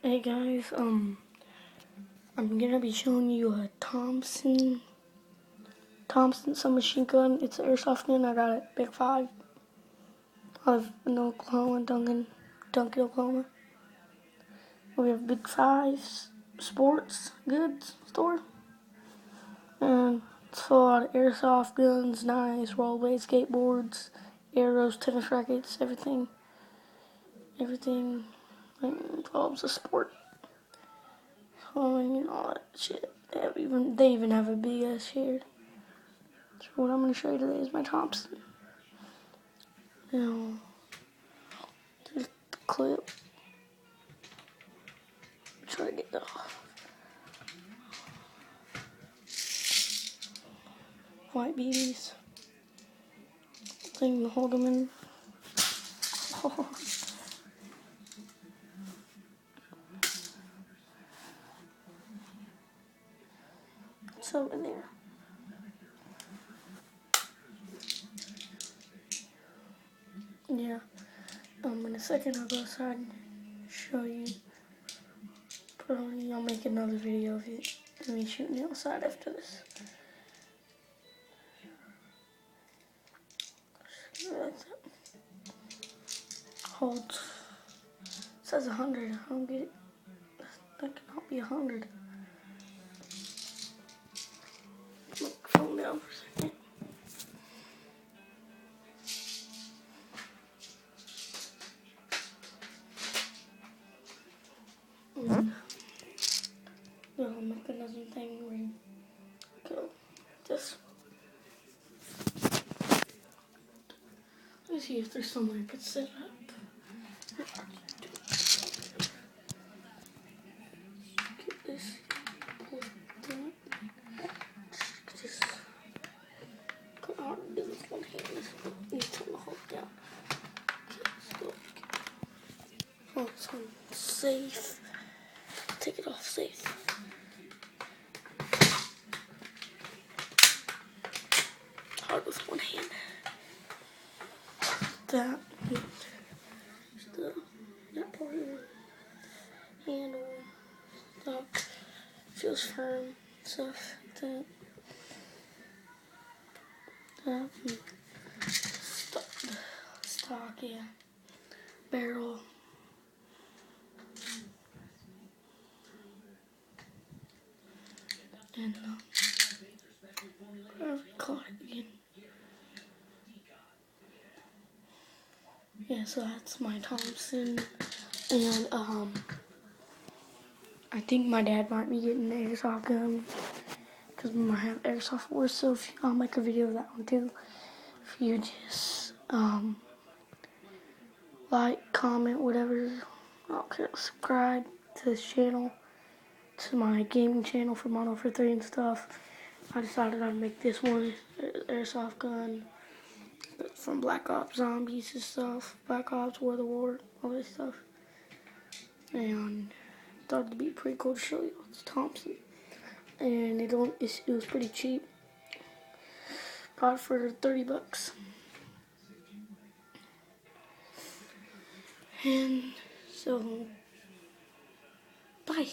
Hey guys, I'm gonna be showing you a Thompson submachine gun. It's an airsoft gun. I got it Big 5. I live in Oklahoma, Duncan, Oklahoma. We have Big 5's sports goods store, and it's full of airsoft guns, knives, rollerblades, skateboards, arrows, tennis rackets, everything involves a sport. And all that shit. They even have a big ass shed. So what I'm gonna show you today is my Thompson. Now, there's the clip. Try to get that off. White BBs. Thing to hold them in. Oh. So in there. Yeah. In a second I'll go outside and show you. Probably I'll make another video of it. Me shooting outside after this. Holds. It says 100. I don't get it. That cannot be 100. Put the phone down for a second. I'll make another thing where you go this. Let me see if there's somewhere I could set up. Get this. Pull it down. Just put hard to do with one hand. You turn the whole down. Okay, let's go. Oh, this one's safe. Take it off safe. Hard with one hand. That part of the handle, stock, feels firm, stuff like that. Stock, yeah. Barrel. And whatever you call it again. Yeah, so that's my Thompson, and I think my dad might be getting an airsoft gun, because we might have airsoft wars, so I'll make a video of that one too. If you just, like, comment, whatever, I don't care, subscribe to this channel, to my gaming channel for Modern Warfare 3 and stuff. I decided I'd make this one, airsoft gun, from Black Ops Zombies and stuff, Black Ops, War of the War, all this stuff. And thought it'd be pretty cool to show you. It's Thompson, and it was pretty cheap. Bought it for $30. And so, bye.